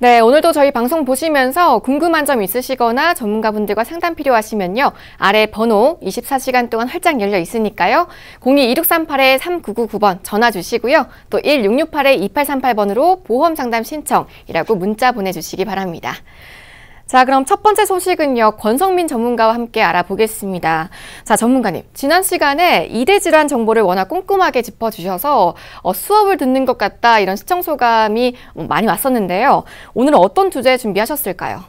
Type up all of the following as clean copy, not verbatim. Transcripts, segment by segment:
네, 오늘도 저희 방송 보시면서 궁금한 점 있으시거나 전문가분들과 상담 필요하시면요. 아래 번호 24시간 동안 활짝 열려 있으니까요. 02-2638-3999번 전화 주시고요. 또 1668-2838번으로 보험 상담 신청이라고 문자 보내주시기 바랍니다. 자, 그럼 첫 번째 소식은요. 권성민 전문가와 함께 알아보겠습니다. 자, 전문가님, 지난 시간에 이대 질환 정보를 워낙 꼼꼼하게 짚어주셔서 수업을 듣는 것 같다 이런 시청 소감이 많이 왔었는데요. 오늘은 어떤 주제 준비하셨을까요?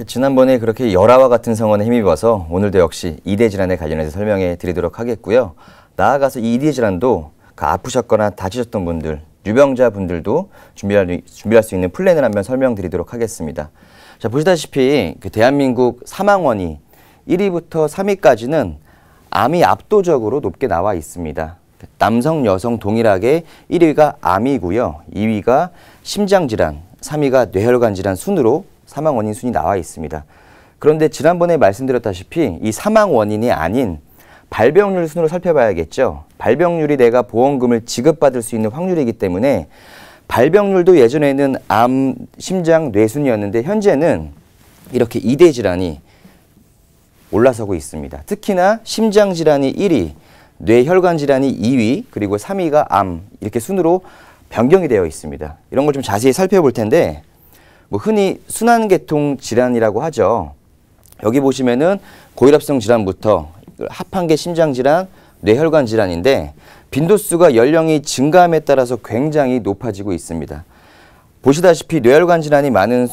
지난번에 그렇게 열화와 같은 성원에 힘입어서 오늘도 역시 이대 질환에 관련해서 설명해 드리도록 하겠고요. 나아가서 이 이대 질환도 아프셨거나 다치셨던 분들, 유병자분들도 준비할 수 있는 플랜을 한번 설명드리도록 하겠습니다. 자, 보시다시피 대한민국 사망원이 1위부터 3위까지는 암이 압도적으로 높게 나와 있습니다. 남성, 여성 동일하게 1위가 암이고요. 2위가 심장질환, 3위가 뇌혈관 질환 순으로 사망 원인 순이 나와 있습니다. 그런데 지난번에 말씀드렸다시피 이 사망 원인이 아닌 발병률 순으로 살펴봐야겠죠. 발병률이 내가 보험금을 지급받을 수 있는 확률이기 때문에 발병률도 예전에는 암, 심장, 뇌 순이었는데 현재는 이렇게 이대 질환이 올라서고 있습니다. 특히나 심장 질환이 1위, 뇌혈관 질환이 2위, 그리고 3위가 암 이렇게 순으로 변경이 되어 있습니다. 이런 걸 좀 자세히 살펴볼 텐데 흔히 순환계통 질환이라고 하죠. 여기 보시면은 고혈압성 질환부터 하판계 심장 질환, 뇌혈관 질환인데 빈도수가 연령이 증가함에 따라서 굉장히 높아지고 있습니다. 보시다시피 뇌혈관 질환이 많은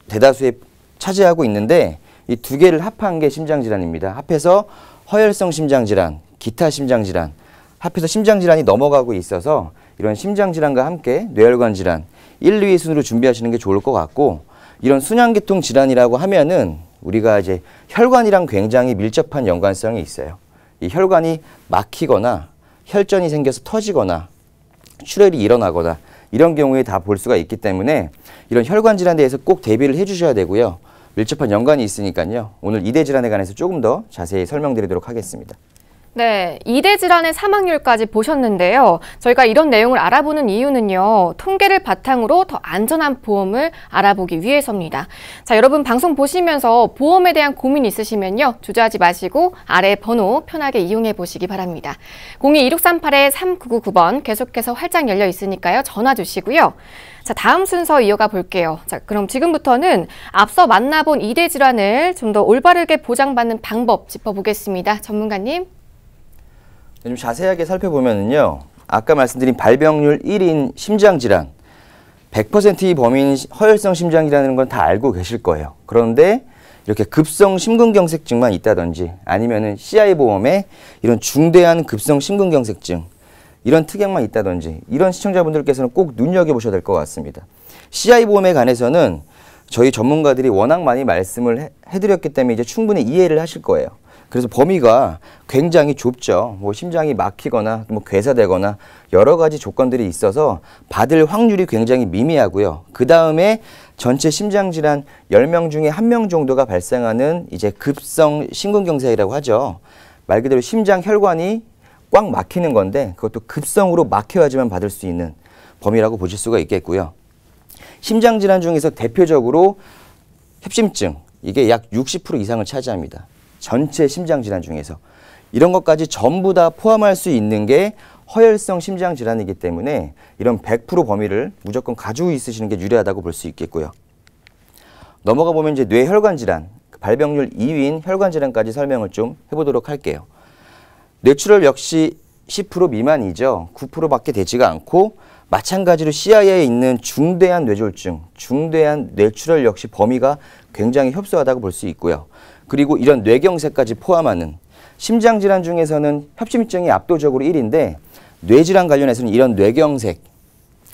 대다수에 차지하고 있는데 이 두 개를 합한 게 심장 질환입니다. 합해서 허혈성 심장 질환, 기타 심장 질환, 합해서 심장 질환이 넘어가고 있어서 이런 심장 질환과 함께 뇌혈관 질환 1, 2위 순으로 준비하시는 게 좋을 것 같고, 이런 순환계통 질환이라고 하면은 우리가 이제 혈관이랑 굉장히 밀접한 연관성이 있어요. 이 혈관이 막히거나 혈전이 생겨서 터지거나 출혈이 일어나거나 이런 경우에 다 볼 수가 있기 때문에 이런 혈관 질환에 대해서 꼭 대비를 해주셔야 되고요. 밀접한 연관이 있으니까요. 오늘 이대 질환에 관해서 조금 더 자세히 설명드리도록 하겠습니다. 네, 이대 질환의 사망률까지 보셨는데요. 저희가 이런 내용을 알아보는 이유는요. 통계를 바탕으로 더 안전한 보험을 알아보기 위해서입니다. 자, 여러분 방송 보시면서 보험에 대한 고민 있으시면요. 주저하지 마시고 아래 번호 편하게 이용해 보시기 바랍니다. 02-2638-3999번 계속해서 활짝 열려 있으니까요. 전화 주시고요. 자, 다음 순서 이어가 볼게요. 자, 그럼 지금부터는 앞서 만나본 이대 질환을 좀 더 올바르게 보장받는 방법 짚어보겠습니다. 전문가님. 좀 자세하게 살펴보면요. 아까 말씀드린 발병률 1인 심장질환, 100%의 범인 허혈성 심장이라는 건 다 알고 계실 거예요. 그런데 이렇게 급성 심근경색증만 있다든지 아니면은 CI 보험에 이런 중대한 급성 심근경색증 이런 특약만 있다든지 이런 시청자분들께서는 꼭 눈여겨보셔야 될 것 같습니다. CI 보험에 관해서는 저희 전문가들이 워낙 많이 말씀을 해드렸기 때문에 이제 충분히 이해를 하실 거예요. 그래서 범위가 굉장히 좁죠. 심장이 막히거나 괴사되거나 여러 가지 조건들이 있어서 받을 확률이 굉장히 미미하고요. 그 다음에 전체 심장질환 10명 중에 1명 정도가 발생하는 이제 급성 심근경색이라고 하죠. 말 그대로 심장 혈관이 꽉 막히는 건데 그것도 급성으로 막혀야지만 받을 수 있는 범위라고 보실 수가 있겠고요. 심장질환 중에서 대표적으로 협심증, 이게 약 60% 이상을 차지합니다. 전체 심장질환 중에서. 이런 것까지 전부 다 포함할 수 있는 게 허혈성 심장질환이기 때문에 이런 100% 범위를 무조건 가지고 있으시는 게 유리하다고 볼 수 있겠고요. 넘어가 보면 이제 뇌혈관 질환, 발병률 2위인 혈관 질환까지 설명을 좀 해보도록 할게요. 뇌출혈 역시 10% 미만이죠. 9%밖에 되지가 않고 마찬가지로 CI에 있는 중대한 뇌졸중, 중대한 뇌출혈 역시 범위가 굉장히 협소하다고 볼 수 있고요. 그리고 이런 뇌경색까지 포함하는 심장질환 중에서는 협심증이 압도적으로 1위인데 뇌질환 관련해서는 이런 뇌경색,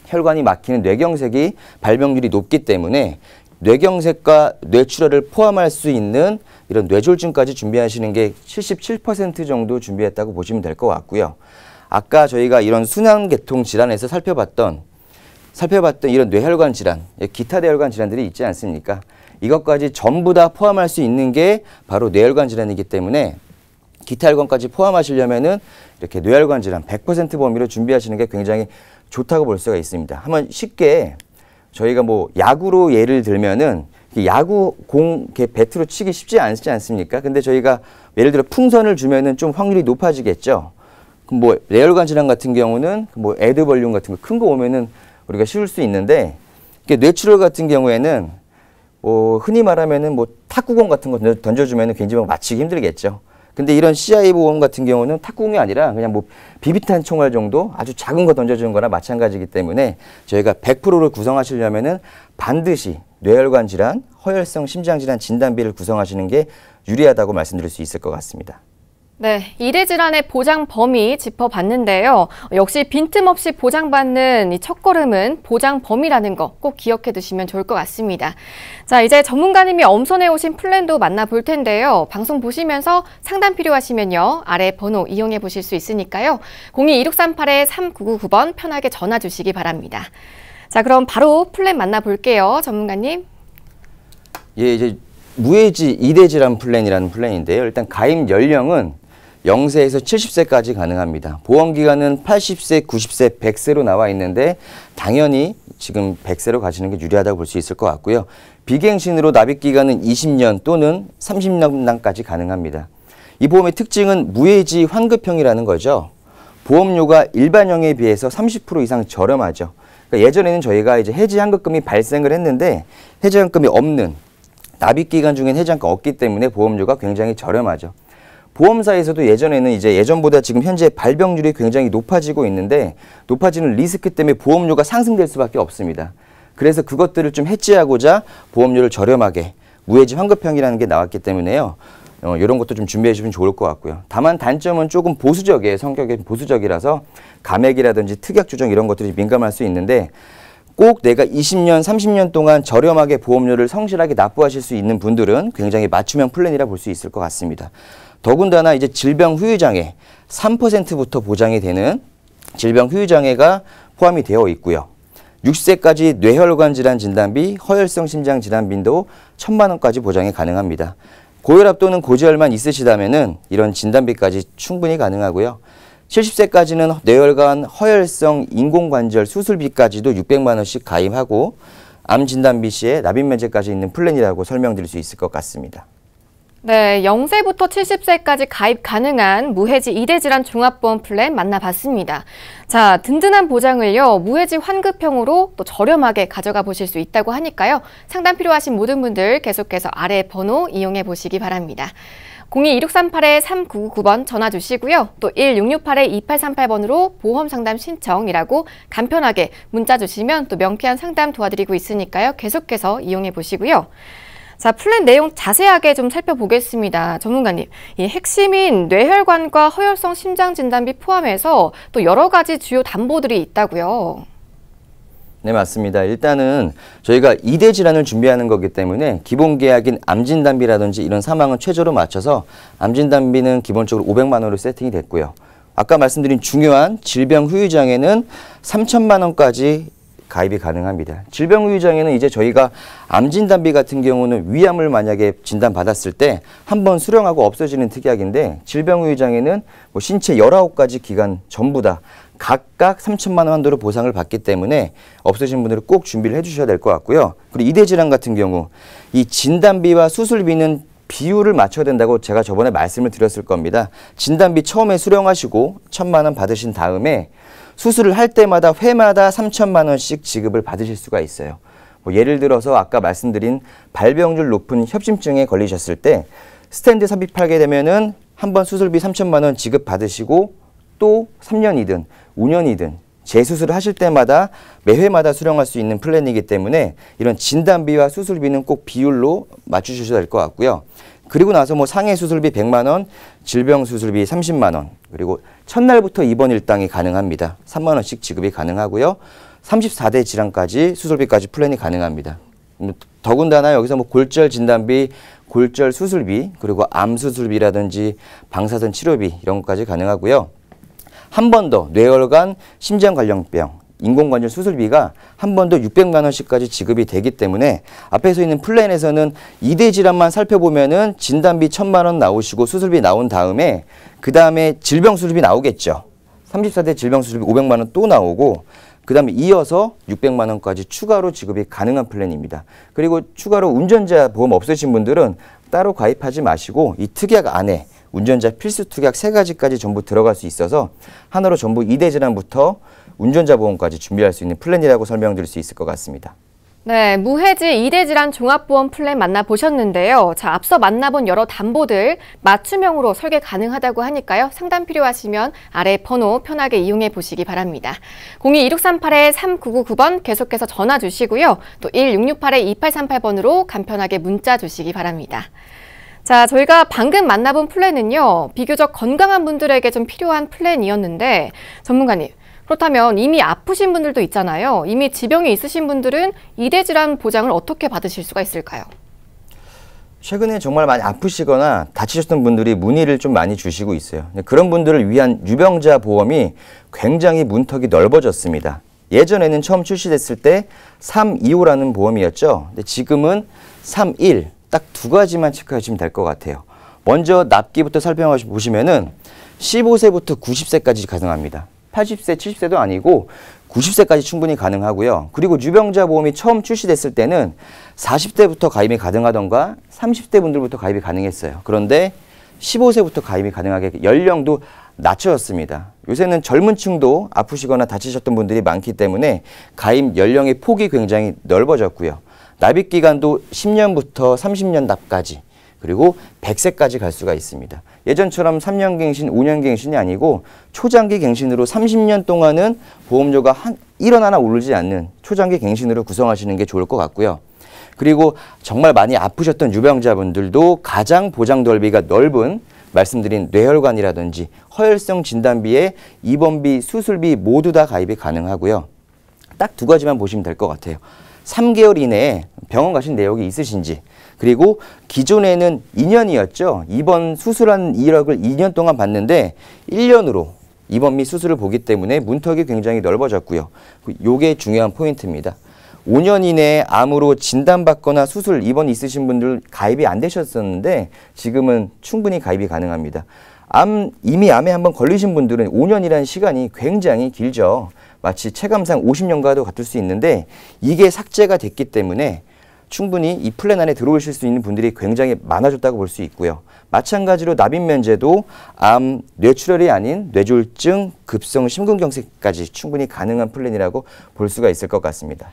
혈관이 막히는 뇌경색이 발병률이 높기 때문에 뇌경색과 뇌출혈을 포함할 수 있는 이런 뇌졸중까지 준비하시는 게 77% 정도 준비했다고 보시면 될 것 같고요. 아까 저희가 이런 순환계통 질환에서 살펴봤던 이런 뇌혈관 질환, 기타 뇌혈관 질환들이 있지 않습니까? 이것까지 전부 다 포함할 수 있는 게 바로 뇌혈관 질환이기 때문에 기타 혈관까지 포함하시려면은 이렇게 뇌혈관 질환 100% 범위로 준비하시는 게 굉장히 좋다고 볼 수가 있습니다. 한번 쉽게 저희가 뭐 야구로 예를 들면은 야구 공 배트로 치기 쉽지 않지 않습니까? 근데 저희가 예를 들어 풍선을 주면은 좀 확률이 높아지겠죠. 그럼 뭐 레혈관 질환 같은 경우는 뭐 에드벌륨 같은 거 큰 거 오면은 우리가 씌울 수 있는데 뇌출혈 같은 경우에는 흔히 말하면은 뭐 탁구공 같은 거 던져주면은 굉장히 맞히기 힘들겠죠. 근데 이런 CI 보험 같은 경우는 탁구공이 아니라 그냥 뭐 비비탄 총알 정도 아주 작은 거 던져주는 거나 마찬가지이기 때문에 저희가 100%를 구성하시려면은 반드시 뇌혈관 질환, 허혈성 심장 질환 진단비를 구성하시는 게 유리하다고 말씀드릴 수 있을 것 같습니다. 네, 1회 질환의 보장 범위 짚어봤는데요. 역시 빈틈없이 보장받는 이 첫걸음은 보장 범위라는 거 꼭 기억해 두시면 좋을 것 같습니다. 자, 이제 전문가님이 엄선해 오신 플랜도 만나볼 텐데요. 방송 보시면서 상담 필요하시면요. 아래 번호 이용해 보실 수 있으니까요. 02-1638-3999번 편하게 전화 주시기 바랍니다. 자, 그럼 바로 플랜 만나볼게요. 전문가님. 예, 이제 무해지 2대 질환 플랜이라는 플랜인데요. 일단 가입 연령은 0세에서 70세까지 가능합니다. 보험기간은 80세, 90세, 100세로 나와 있는데 당연히 지금 100세로 가시는 게 유리하다고 볼 수 있을 것 같고요. 비갱신으로 납입기간은 20년 또는 30년까지 가능합니다. 이 보험의 특징은 무해지 환급형이라는 거죠. 보험료가 일반형에 비해서 30% 이상 저렴하죠. 그러니까 예전에는 저희가 이제 해지 환급금이 발생을 했는데 해지 환급금이 없는 납입기간 중엔 해지 환급이 없기 때문에 보험료가 굉장히 저렴하죠. 보험사에서도 예전에는 이제 예전보다 지금 현재 발병률이 굉장히 높아지고 있는데 높아지는 리스크 때문에 보험료가 상승될 수밖에 없습니다. 그래서 그것들을 좀 해지하고자 보험료를 저렴하게 무해지 환급형이라는 게 나왔기 때문에요. 이런 것도 좀 준비해 주면 좋을 것 같고요. 다만 단점은 조금 보수적이에요. 성격이 보수적이라서 감액이라든지 특약 조정 이런 것들이 민감할 수 있는데 꼭 내가 20년, 30년 동안 저렴하게 보험료를 성실하게 납부하실 수 있는 분들은 굉장히 맞춤형 플랜이라 볼 수 있을 것 같습니다. 더군다나 이제 질병 후유장애 3%부터 보장이 되는 질병 후유장애가 포함이 되어 있고요. 60세까지 뇌혈관 질환 진단비, 허혈성 심장 질환비도 1,000만 원까지 보장이 가능합니다. 고혈압 또는 고지혈만 있으시다면은 이런 진단비까지 충분히 가능하고요. 70세까지는 뇌혈관 허혈성 인공관절 수술비까지도 600만 원씩 가입하고 암 진단비 시에 납입 면제까지 있는 플랜이라고 설명드릴 수 있을 것 같습니다. 네, 0세부터 70세까지 가입 가능한 무해지 2대 질환 종합보험 플랜 만나봤습니다. 자, 든든한 보장을요, 무해지 환급형으로 또 저렴하게 가져가 보실 수 있다고 하니까요. 상담 필요하신 모든 분들 계속해서 아래 번호 이용해 보시기 바랍니다. 02-1638-3999번 전화 주시고요. 또 1668-2838번으로 보험 상담 신청이라고 간편하게 문자 주시면 또 명쾌한 상담 도와드리고 있으니까요. 계속해서 이용해 보시고요. 자, 플랜 내용 자세하게 좀 살펴보겠습니다. 전문가님, 이 핵심인 뇌혈관과 허혈성 심장 진단비 포함해서 또 여러 가지 주요 담보들이 있다고요. 네, 맞습니다. 일단은 저희가 2대 질환을 준비하는 거기 때문에 기본 계약인 암진단비라든지 이런 사망은 최저로 맞춰서 암진단비는 기본적으로 500만 원으로 세팅이 됐고요. 아까 말씀드린 중요한 질병 후유장애는 3,000만 원까지 가입이 가능합니다. 질병 후유장애는 이제 저희가 암진단비 같은 경우는 위암을 만약에 진단받았을 때 한 번 수령하고 없어지는 특약인데 질병 후유장애는 뭐 신체 19가지 기관 전부 다 각각 3,000만 원 한도로 보상을 받기 때문에 없으신 분들은 꼭 준비를 해주셔야 될 것 같고요. 그리고 2대 질환 같은 경우 이 진단비와 수술비는 비율을 맞춰야 된다고 제가 저번에 말씀을 드렸을 겁니다. 진단비 처음에 수령하시고 1,000만 원 받으신 다음에 수술을 할 때마다 회마다 3,000만 원씩 지급을 받으실 수가 있어요. 뭐 예를 들어서 아까 말씀드린 발병률 높은 협심증에 걸리셨을 때 스텐트 삽입하게 되면은 한 번 수술비 3,000만 원 지급 받으시고 또 3년이든 5년이든 재수술을 하실 때마다 매회마다 수령할 수 있는 플랜이기 때문에 이런 진단비와 수술비는 꼭 비율로 맞추셔야 될 것 같고요. 그리고 나서 뭐 상해 수술비 100만 원, 질병 수술비 30만 원, 그리고 첫날부터 입원 일당이 가능합니다. 3만 원씩 지급이 가능하고요. 34대 질환까지 수술비까지 플랜이 가능합니다. 더군다나 여기서 뭐 골절 진단비, 골절 수술비, 그리고 암 수술비라든지 방사선 치료비 이런 것까지 가능하고요. 한 번 더 뇌혈관 심장 관련병 인공관절 수술비가 한 번 더 600만 원씩까지 지급이 되기 때문에 앞에서 있는 플랜에서는 2대 질환만 살펴보면은 진단비 1,000만 원 나오시고 수술비 나온 다음에 그 다음에 질병 수술비 나오겠죠. 34대 질병 수술비 500만 원 또 나오고 그 다음에 이어서 600만 원까지 추가로 지급이 가능한 플랜입니다. 그리고 추가로 운전자 보험 없으신 분들은 따로 가입하지 마시고 이 특약 안에 운전자 필수 특약 3가지까지 전부 들어갈 수 있어서 하나로 전부 2대 질환부터 운전자 보험까지 준비할 수 있는 플랜이라고 설명드릴 수 있을 것 같습니다. 네, 무해지 2대 질환 종합보험 플랜 만나보셨는데요. 자, 앞서 만나본 여러 담보들 맞춤형으로 설계 가능하다고 하니까요. 상담 필요하시면 아래 번호 편하게 이용해 보시기 바랍니다. 02-2638-3999번 계속해서 전화 주시고요. 또 1668-2838번으로 간편하게 문자 주시기 바랍니다. 자, 저희가 방금 만나본 플랜은요. 비교적 건강한 분들에게 좀 필요한 플랜이었는데 전문가님, 그렇다면 이미 아프신 분들도 있잖아요. 이미 지병이 있으신 분들은 2대 질환 보장을 어떻게 받으실 수가 있을까요? 최근에 정말 많이 아프시거나 다치셨던 분들이 문의를 좀 많이 주시고 있어요. 그런 분들을 위한 유병자 보험이 굉장히 문턱이 넓어졌습니다. 예전에는 처음 출시됐을 때 325라는 보험이었죠. 근데 지금은 31, 딱 2가지만 체크하시면 될 것 같아요. 먼저 납기부터 살펴보시면은 15세부터 90세까지 가능합니다. 80세, 70세도 아니고 90세까지 충분히 가능하고요. 그리고 유병자 보험이 처음 출시됐을 때는 40대부터 가입이 가능하던가 30대 분들부터 가입이 가능했어요. 그런데 15세부터 가입이 가능하게 연령도 낮춰졌습니다. 요새는 젊은 층도 아프시거나 다치셨던 분들이 많기 때문에 가입 연령의 폭이 굉장히 넓어졌고요. 납입 기간도 10년부터 30년 납까지 그리고 100세까지 갈 수가 있습니다. 예전처럼 3년 갱신, 5년 갱신이 아니고 초장기 갱신으로 30년 동안은 보험료가 1원 하나 오르지 않는 초장기 갱신으로 구성하시는 게 좋을 것 같고요. 그리고 정말 많이 아프셨던 유병자분들도 가장 보장 넓이가 넓은 말씀드린 뇌혈관이라든지 허혈성 진단비에 입원비, 수술비 모두 다 가입이 가능하고요. 딱 2가지만 보시면 될 것 같아요. 3개월 이내에 병원 가신 내역이 있으신지, 그리고 기존에는 2년이었죠. 입원 수술한 이력을 2년 동안 봤는데 1년으로 입원 및 수술을 보기 때문에 문턱이 굉장히 넓어졌고요. 이게 중요한 포인트입니다. 5년 이내에 암으로 진단받거나 수술 입원 있으신 분들 가입이 안 되셨었는데 지금은 충분히 가입이 가능합니다. 이미 암에 한번 걸리신 분들은 5년이라는 시간이 굉장히 길죠. 마치 체감상 50년과도 같을 수 있는데 이게 삭제가 됐기 때문에 충분히 이 플랜 안에 들어오실 수 있는 분들이 굉장히 많아졌다고 볼 수 있고요. 마찬가지로 납입 면제도 암, 뇌출혈이 아닌 뇌졸중, 급성 심근경색까지 충분히 가능한 플랜이라고 볼 수가 있을 것 같습니다.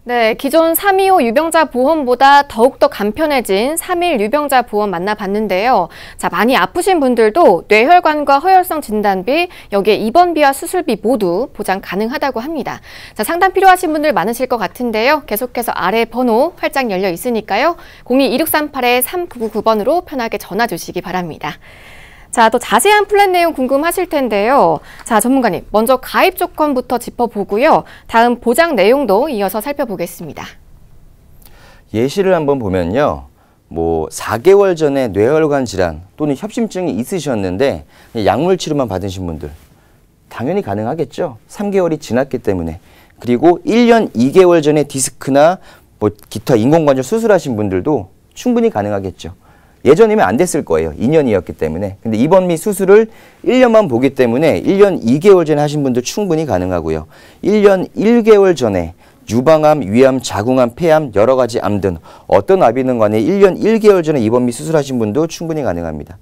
네, 기존 325 유병자 보험보다 더욱더 간편해진 3일 유병자 보험 만나봤는데요. 자, 많이 아프신 분들도 뇌혈관과 허혈성 진단비, 여기에 입원비와 수술비 모두 보장 가능하다고 합니다. 자, 상담 필요하신 분들 많으실 것 같은데요. 계속해서 아래 번호 활짝 열려 있으니까요. 02-2638-3999번으로 편하게 전화 주시기 바랍니다. 자, 또 자세한 플랜 내용 궁금하실 텐데요. 자, 전문가님, 먼저 가입 조건부터 짚어보고요. 다음 보장 내용도 이어서 살펴보겠습니다. 예시를 한번 보면요. 4개월 전에 뇌혈관 질환 또는 협심증이 있으셨는데 약물 치료만 받으신 분들 당연히 가능하겠죠. 3개월이 지났기 때문에. 그리고 1년 2개월 전에 디스크나 기타 인공관절 수술하신 분들도 충분히 가능하겠죠. 예전이면 안 됐을 거예요. 2년이었기 때문에. 근데 입원 및 수술을 1년만 보기 때문에 1년 2개월 전에 하신 분도 충분히 가능하고요. 1년 1개월 전에 유방암, 위암, 자궁암, 폐암, 여러 가지 암 등 어떤 암이든 간에 1년 1개월 전에 입원 및 수술하신 분도 충분히 가능합니다.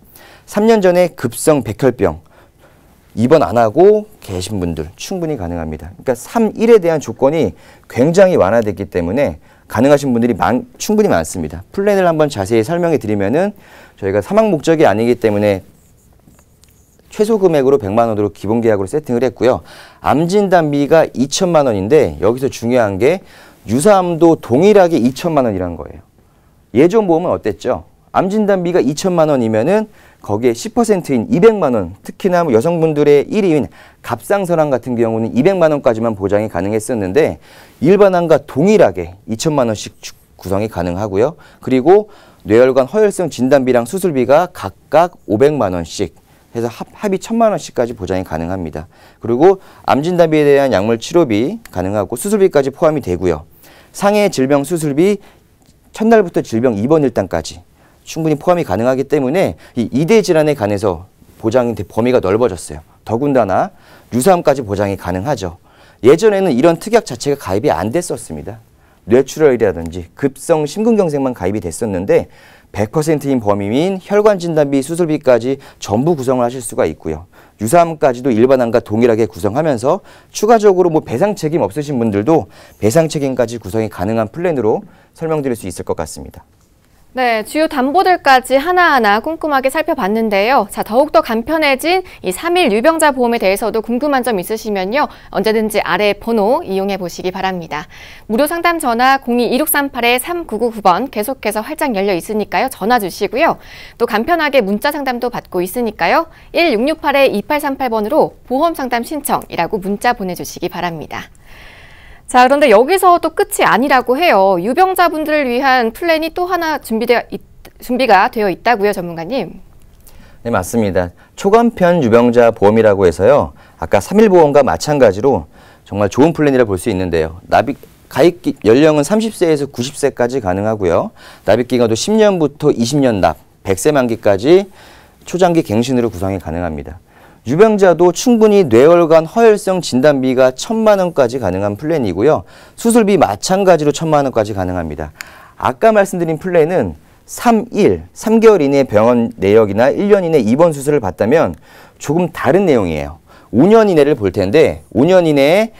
3년 전에 급성 백혈병 입원 안 하고 계신 분들 충분히 가능합니다. 그러니까 3.1에 대한 조건이 굉장히 완화됐기 때문에 가능하신 분들이 충분히 많습니다. 플랜을 한번 자세히 설명해 드리면은 저희가 사망 목적이 아니기 때문에 최소 금액으로 100만 원으로 기본 계약으로 세팅을 했고요. 암 진단비가 2천만 원인데 여기서 중요한 게 유사암도 동일하게 2천만 원이라는 거예요. 예전 보험은 어땠죠? 암 진단비가 2천만 원이면은 거기에 10%인 200만 원, 특히나 여성분들의 1위인 갑상선암 같은 경우는 200만 원까지만 보장이 가능했었는데 일반암과 동일하게 2천만 원씩 구성이 가능하고요. 그리고 뇌혈관 허혈성 진단비랑 수술비가 각각 500만 원씩 해서 합이 1,000만 원씩까지 보장이 가능합니다. 그리고 암 진단비에 대한 약물 치료비 가능하고 수술비까지 포함이 되고요. 상해 질병 수술비 첫날부터 질병 입원 일당까지 충분히 포함이 가능하기 때문에 이 2대 질환에 관해서 보장의 범위가 넓어졌어요. 더군다나 유사암까지 보장이 가능하죠. 예전에는 이런 특약 자체가 가입이 안 됐었습니다. 뇌출혈이라든지 급성 심근경색만 가입이 됐었는데 100%인 범위인 혈관 진단비, 수술비까지 전부 구성을 하실 수가 있고요. 유사암까지도 일반암과 동일하게 구성하면서 추가적으로 뭐 배상 책임 없으신 분들도 배상 책임까지 구성이 가능한 플랜으로 설명드릴 수 있을 것 같습니다. 네, 주요 담보들까지 하나하나 꼼꼼하게 살펴봤는데요. 자, 더욱더 간편해진 이 3일 유병자 보험에 대해서도 궁금한 점 있으시면요. 언제든지 아래 번호 이용해 보시기 바랍니다. 무료 상담 전화 02-2638-3999번 계속해서 활짝 열려 있으니까요. 전화 주시고요. 또 간편하게 문자 상담도 받고 있으니까요. 1668-2838번으로 보험 상담 신청이라고 문자 보내주시기 바랍니다. 자, 그런데 여기서 또 끝이 아니라고 해요. 유병자분들을 위한 플랜이 또 하나 준비가 되어 있다고요, 전문가님? 네, 맞습니다. 초간편 유병자 보험이라고 해서요. 아까 3일 보험과 마찬가지로 정말 좋은 플랜이라 볼 수 있는데요. 가입 연령은 30세에서 90세까지 가능하고요. 납입 기간도 10년부터 20년 납, 100세 만기까지 초장기 갱신으로 구성이 가능합니다. 유병자도 충분히 뇌혈관 허혈성 진단비가 1,000만 원까지 가능한 플랜이고요. 수술비 마찬가지로 1,000만 원까지 가능합니다. 아까 말씀드린 플랜은 3개월 이내 병원 내역이나 1년 이내 입원 수술을 받다면 조금 다른 내용이에요. 5년 이내를 볼 텐데 5년 이내에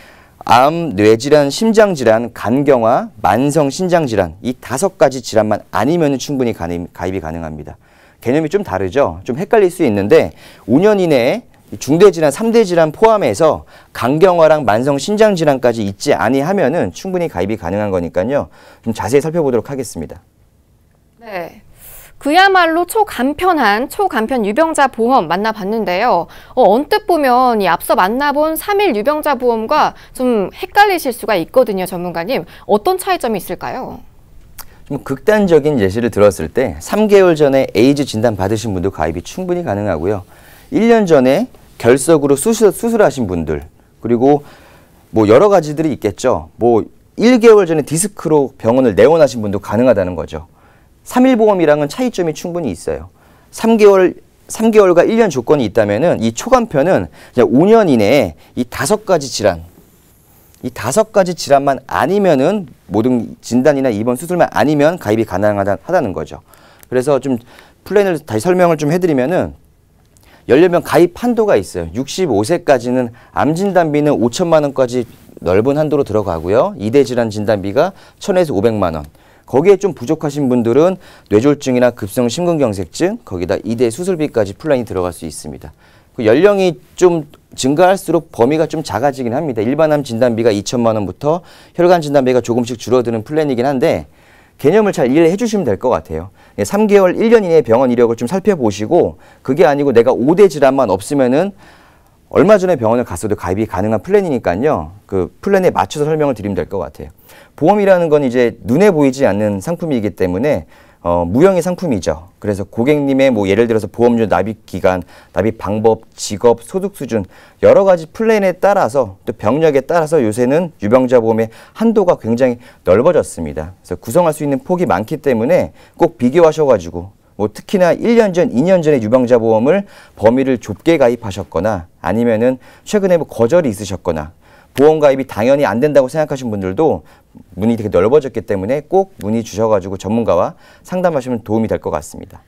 암, 뇌질환, 심장질환, 간경화, 만성 신장질환 이 5가지 질환만 아니면 충분히 가입이 가능합니다. 개념이 좀 다르죠. 좀 헷갈릴 수 있는데 5년 이내에 중대질환, 3대질환 포함해서 간경화랑 만성 신장질환까지 있지 아니하면은 충분히 가입이 가능한 거니까요. 좀 자세히 살펴보도록 하겠습니다. 네. 그야말로 초간편 유병자 보험 만나봤는데요. 언뜻 보면 이 앞서 만나본 3일 유병자 보험과 좀 헷갈리실 수가 있거든요, 전문가님. 어떤 차이점이 있을까요? 좀 극단적인 예시를 들었을 때 3개월 전에 에이즈 진단 받으신 분도 가입이 충분히 가능하고요. 1년 전에 결석으로 수술하신 분들, 그리고 뭐 여러 가지들이 있겠죠. 뭐 1개월 전에 디스크로 병원을 내원하신 분도 가능하다는 거죠. 3일 보험이랑은 차이점이 충분히 있어요. 3개월과 1년 조건이 있다면은 이 초간편은 5년 이내에 이 5가지 질환만 아니면은 모든 진단이나 입원 수술만 아니면 가입이 가능하다는 거죠. 그래서 좀 플랜을 다시 설명을 좀 해드리면은 연령별 가입 한도가 있어요. 65세까지는 암 진단비는 5천만 원까지 넓은 한도로 들어가고요. 2대 질환 진단비가 1,000에서 500만 원. 거기에 좀 부족하신 분들은 뇌졸중이나 급성 심근경색증, 거기다 2대 수술비까지 플랜이 들어갈 수 있습니다. 그 연령이 좀 증가할수록 범위가 좀 작아지긴 합니다. 일반암 진단비가 2천만 원부터 혈관 진단비가 조금씩 줄어드는 플랜이긴 한데 개념을 잘 이해해 주시면 될 것 같아요. 3개월, 1년 이내의 병원 이력을 좀 살펴보시고 그게 아니고 내가 5대 질환만 없으면은 얼마 전에 병원을 갔어도 가입이 가능한 플랜이니까요. 그 플랜에 맞춰서 설명을 드리면 될 것 같아요. 보험이라는 건 이제 눈에 보이지 않는 상품이기 때문에 무형의 상품이죠. 그래서 고객님의 뭐 예를 들어서 보험료 납입 기간, 납입 방법, 직업, 소득 수준 여러 가지 플랜에 따라서 또 병력에 따라서 요새는 유병자 보험의 한도가 굉장히 넓어졌습니다. 그래서 구성할 수 있는 폭이 많기 때문에 꼭 비교하셔가지고 뭐 특히나 1년 전, 2년 전에 유병자 보험을 범위를 좁게 가입하셨거나 아니면은 최근에 뭐 거절이 있으셨거나 보험 가입이 당연히 안 된다고 생각하신 분들도 문이 되게 넓어졌기 때문에 꼭 문의 주셔가지고 전문가와 상담하시면 도움이 될 것 같습니다.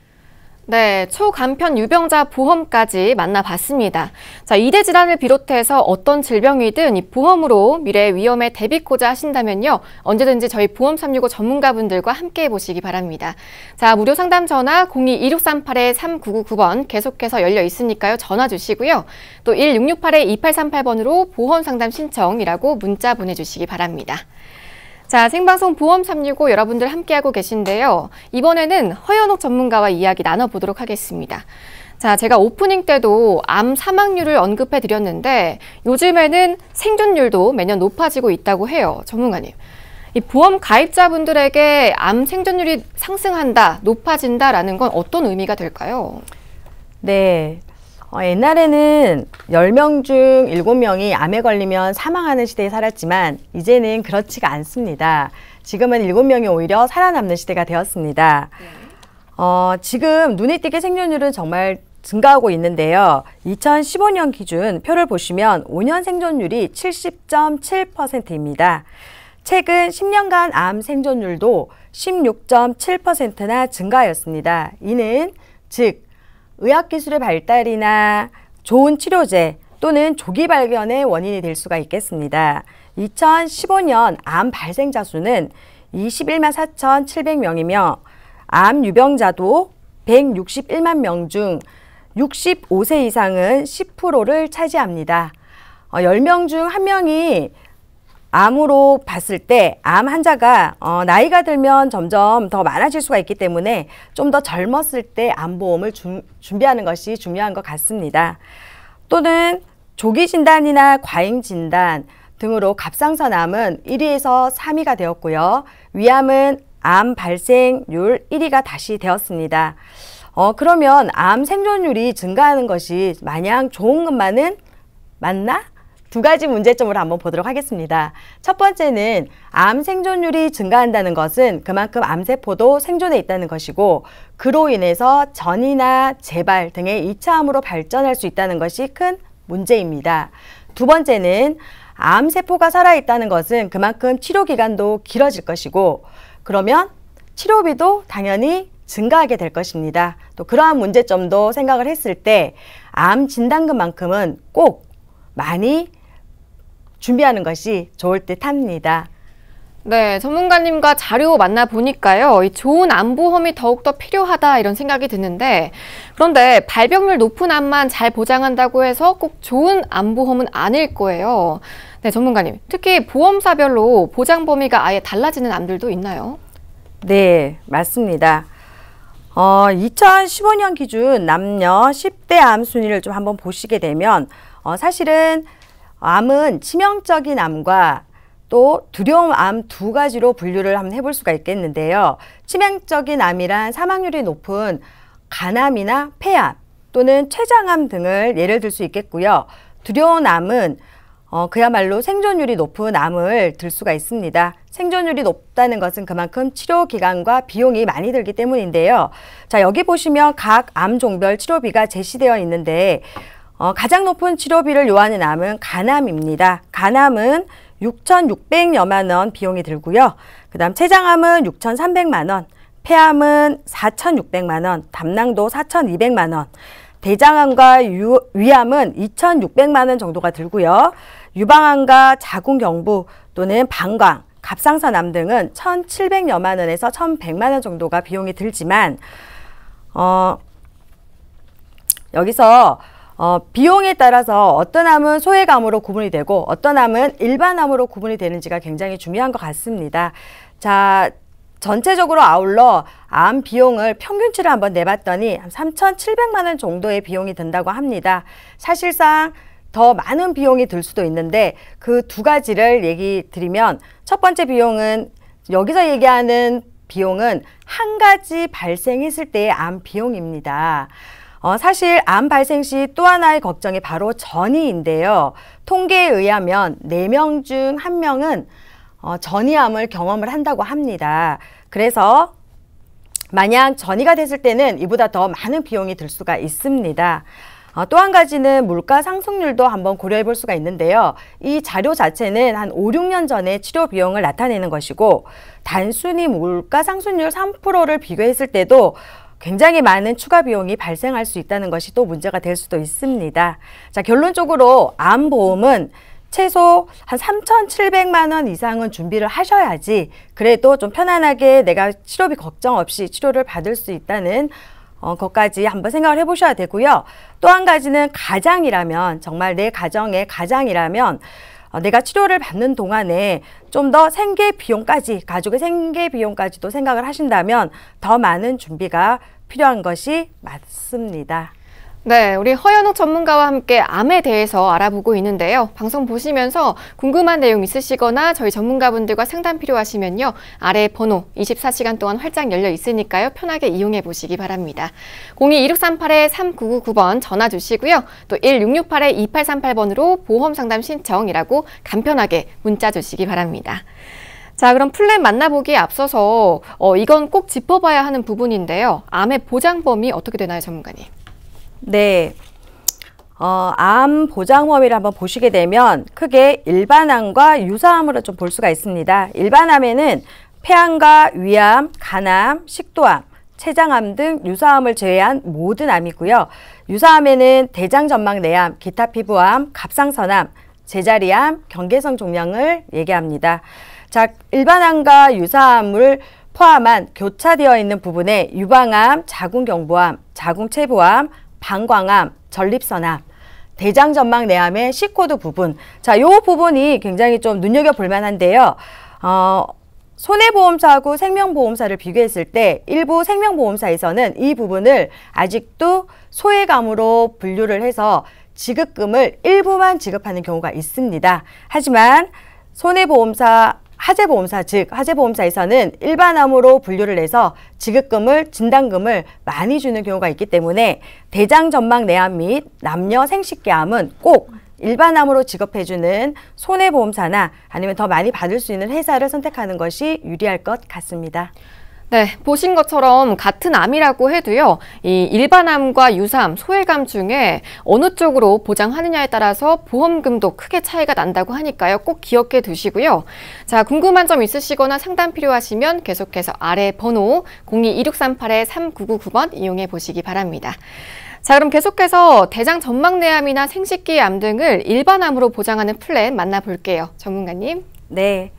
네, 초간편 유병자 보험까지 만나봤습니다. 자, 2대 질환을 비롯해서 어떤 질병이든 이 보험으로 미래의 위험에 대비코자 하신다면요. 언제든지 저희 보험 365 전문가분들과 함께 해보시기 바랍니다. 자, 무료 상담 전화 02-2638-3999번 계속해서 열려 있으니까요. 전화 주시고요. 또 1668-2838번으로 보험 상담 신청이라고 문자 보내주시기 바랍니다. 자, 생방송 보험 365 여러분들 함께하고 계신데요. 이번에는 허연옥 전문가와 이야기 나눠보도록 하겠습니다. 자, 제가 오프닝 때도 암 사망률을 언급해 드렸는데 요즘에는 생존율도 매년 높아지고 있다고 해요. 전문가님, 이 보험 가입자분들에게 암 생존율이 상승한다, 높아진다라는 건 어떤 의미가 될까요? 네. 옛날에는 10명 중 7명이 암에 걸리면 사망하는 시대에 살았지만 이제는 그렇지가 않습니다. 지금은 7명이 오히려 살아남는 시대가 되었습니다. 지금 눈에 띄게 생존율은 정말 증가하고 있는데요. 2015년 기준 표를 보시면 5년 생존율이 70.7%입니다. 최근 10년간 암 생존율도 16.7%나 증가하였습니다. 이는 즉 의학기술의 발달이나 좋은 치료제 또는 조기 발견의 원인이 될 수가 있겠습니다. 2015년 암 발생자 수는 21만 4,700명이며 암 유병자도 161만 명 중 65세 이상은 10%를 차지합니다. 10명 중 1명이 암으로 봤을 때 암 환자가 나이가 들면 점점 더 많아질 수가 있기 때문에 좀 더 젊었을 때 암보험을 준비하는 것이 중요한 것 같습니다. 또는 조기 진단이나 과잉 진단 등으로 갑상선 암은 1위에서 3위가 되었고요. 위암은 암 발생률 1위가 다시 되었습니다. 그러면 암 생존율이 증가하는 것이 마냥 좋은 것만은 맞나? 두 가지 문제점으로 한번 보도록 하겠습니다. 첫 번째는 암 생존율이 증가한다는 것은 그만큼 암세포도 생존해 있다는 것이고 그로 인해서 전이나 재발 등의 2차 암으로 발전할 수 있다는 것이 큰 문제입니다. 두 번째는 암세포가 살아있다는 것은 그만큼 치료기간도 길어질 것이고 그러면 치료비도 당연히 증가하게 될 것입니다. 또 그러한 문제점도 생각을 했을 때 암 진단금만큼은 꼭 많이 준비하는 것이 좋을 듯 합니다. 네, 전문가님과 자료 만나보니까요. 이 좋은 암보험이 더욱더 필요하다 이런 생각이 드는데 그런데 발병률 높은 암만 잘 보장한다고 해서 꼭 좋은 암보험은 아닐 거예요. 네, 전문가님. 특히 보험사별로 보장 범위가 아예 달라지는 암들도 있나요? 네, 맞습니다. 2015년 기준 남녀 10대 암 순위를 좀 한번 보시게 되면 사실은 암은 치명적인 암과 또 두려움 암 두 가지로 분류를 한번 해볼 수가 있겠는데요. 치명적인 암이란 사망률이 높은 간암이나 폐암 또는 췌장암 등을 예를 들 수 있겠고요. 두려운 암은 그야말로 생존율이 높은 암을 들 수가 있습니다. 생존율이 높다는 것은 그만큼 치료 기간과 비용이 많이 들기 때문인데요. 자, 여기 보시면 각 암 종별 치료비가 제시되어 있는데 가장 높은 치료비를 요하는 암은 간암입니다. 간암은 6,600여만 원 비용이 들고요. 그 다음 췌장암은 6,300만 원, 폐암은 4,600만 원, 담낭도 4,200만 원, 대장암과 위암은 2,600만 원 정도가 들고요. 유방암과 자궁경부 또는 방광, 갑상선암 등은 1,700여만 원에서 1,100만 원 정도가 비용이 들지만 여기서 비용에 따라서 어떤 암은 소액암으로 구분이 되고 어떤 암은 일반암으로 구분이 되는지가 굉장히 중요한 것 같습니다. 자, 전체적으로 아울러 암 비용을 평균치를 한번 내봤더니 한 3,700만 원 정도의 비용이 든다고 합니다. 사실상 더 많은 비용이 들 수도 있는데 그 두 가지를 얘기 드리면 첫 번째 비용은 여기서 얘기하는 비용은 한 가지 발생했을 때의 암 비용입니다. 사실 암 발생 시 또 하나의 걱정이 바로 전이인데요. 통계에 의하면 4명 중 1명은 전이암을 경험을 한다고 합니다. 그래서 만약 전이가 됐을 때는 이보다 더 많은 비용이 들 수가 있습니다. 또 한 가지는 물가 상승률도 한번 고려해 볼 수가 있는데요. 이 자료 자체는 한 5, 6년 전에 치료 비용을 나타내는 것이고 단순히 물가 상승률 3%를 비교했을 때도 굉장히 많은 추가 비용이 발생할 수 있다는 것이 또 문제가 될 수도 있습니다. 자, 결론적으로 암보험은 최소 한 3,700만 원 이상은 준비를 하셔야지 그래도 좀 편안하게 내가 치료비 걱정 없이 치료를 받을 수 있다는 것까지 한번 생각을 해보셔야 되고요. 또 한 가지는 가장이라면 정말 내 가정의 가장이라면 내가 치료를 받는 동안에 좀 더 생계 비용까지 가족의 생계 비용까지도 생각을 하신다면 더 많은 준비가 필요한 것이 맞습니다. 네, 우리 허연옥 전문가와 함께 암에 대해서 알아보고 있는데요. 방송 보시면서 궁금한 내용 있으시거나 저희 전문가분들과 상담 필요하시면요. 아래 번호 24시간 동안 활짝 열려 있으니까요. 편하게 이용해 보시기 바랍니다. 02-2638-3999번 전화 주시고요. 또 1668-2838번으로 보험 상담 신청이라고 간편하게 문자 주시기 바랍니다. 자, 그럼 플랜 만나보기에 앞서서 이건 꼭 짚어봐야 하는 부분인데요. 암의 보장 범위 어떻게 되나요, 전문가님? 네. 암 보장 범위를 한번 보시게 되면 크게 일반암과 유사암으로 좀 볼 수가 있습니다. 일반암에는 폐암과 위암, 간암, 식도암, 췌장암 등 유사암을 제외한 모든 암이고요. 유사암에는 대장전막내암, 기타 피부암, 갑상선암, 제자리암, 경계성 종양을 얘기합니다. 자, 일반암과 유사암을 포함한 교차되어 있는 부분에 유방암, 자궁경부암, 자궁체부암, 방광암, 전립선암, 대장전막내암의 C코드 부분. 자, 이 부분이 굉장히 좀 눈여겨볼 만한데요. 손해보험사하고 생명보험사를 비교했을 때 일부 생명보험사에서는 이 부분을 아직도 소외감으로 분류를 해서 지급금을 일부만 지급하는 경우가 있습니다. 하지만 손해보험사, 하재보험사, 즉 하재보험사에서는 일반암으로 분류를 해서 지급금을, 진단금을 많이 주는 경우가 있기 때문에 대장전막내암 및 남녀 생식기암은 꼭 일반암으로 지급해주는 손해보험사나 아니면 더 많이 받을 수 있는 회사를 선택하는 것이 유리할 것 같습니다. 네, 보신 것처럼 같은 암이라고 해도요, 이 일반암과 유사암, 소외감 중에 어느 쪽으로 보장하느냐에 따라서 보험금도 크게 차이가 난다고 하니까요. 꼭 기억해 두시고요. 자, 궁금한 점 있으시거나 상담 필요하시면 계속해서 아래 번호 02-2638-3999번 이용해 보시기 바랍니다. 자, 그럼 계속해서 대장전막내암이나 생식기암 등을 일반암으로 보장하는 플랜 만나볼게요. 전문가님. 네,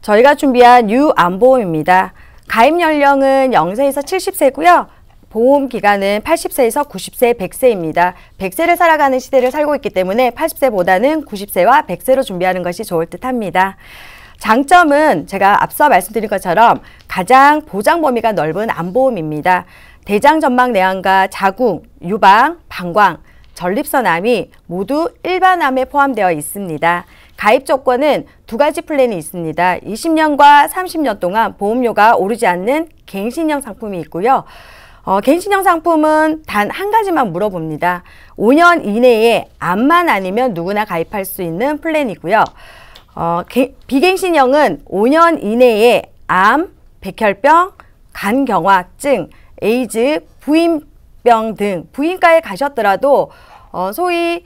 저희가 준비한 유암보험입니다. 가입 연령은 0세에서 70세고요. 보험 기간은 80세에서 90세, 100세입니다. 100세를 살아가는 시대를 살고 있기 때문에 80세보다는 90세와 100세로 준비하는 것이 좋을 듯합니다. 장점은 제가 앞서 말씀드린 것처럼 가장 보장 범위가 넓은 암보험입니다. 대장전막내암과 자궁, 유방, 방광, 전립선암이 모두 일반암에 포함되어 있습니다. 가입 조건은 두 가지 플랜이 있습니다. 20년과 30년 동안 보험료가 오르지 않는 갱신형 상품이 있고요. 갱신형 상품은 단 한 가지만 물어봅니다. 5년 이내에 암만 아니면 누구나 가입할 수 있는 플랜이고요. 비갱신형은 5년 이내에 암, 백혈병, 간경화증, 에이즈, 부인병 등 부인과에 가셨더라도 소위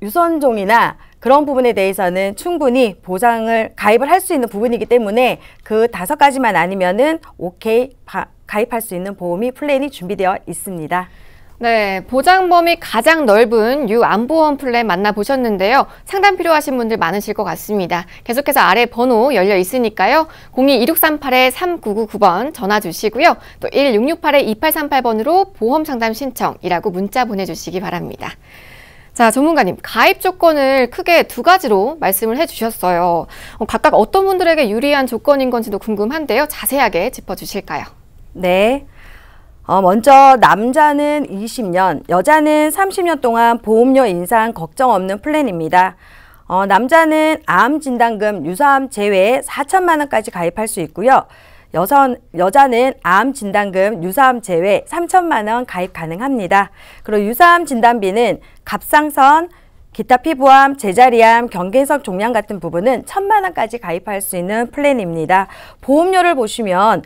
유선종이나 그런 부분에 대해서는 충분히 보장을 가입을 할 수 있는 부분이기 때문에 그 5가지만 아니면은 오케이 가입할 수 있는 보험이 플랜이 준비되어 있습니다. 네, 보장 범위 가장 넓은 유암보험 플랜 만나보셨는데요. 상담 필요하신 분들 많으실 것 같습니다. 계속해서 아래 번호 열려 있으니까요. 02-2638-3999번 전화 주시고요. 또 1668-2838번으로 보험 상담 신청이라고 문자 보내주시기 바랍니다. 자, 전문가님, 가입 조건을 크게 두 가지로 말씀을 해주셨어요. 각각 어떤 분들에게 유리한 조건인 건지도 궁금한데요. 자세하게 짚어주실까요? 네. 먼저 남자는 20년, 여자는 30년 동안 보험료 인상 걱정 없는 플랜입니다. 남자는 암 진단금, 유사암 제외에 4천만 원까지 가입할 수 있고요. 여자는 암 진단금, 유사암 제외 3천만 원 가입 가능합니다. 그리고 유사암 진단비는 갑상선, 기타 피부암, 제자리암, 경계성 종양 같은 부분은 1,000만 원까지 가입할 수 있는 플랜입니다. 보험료를 보시면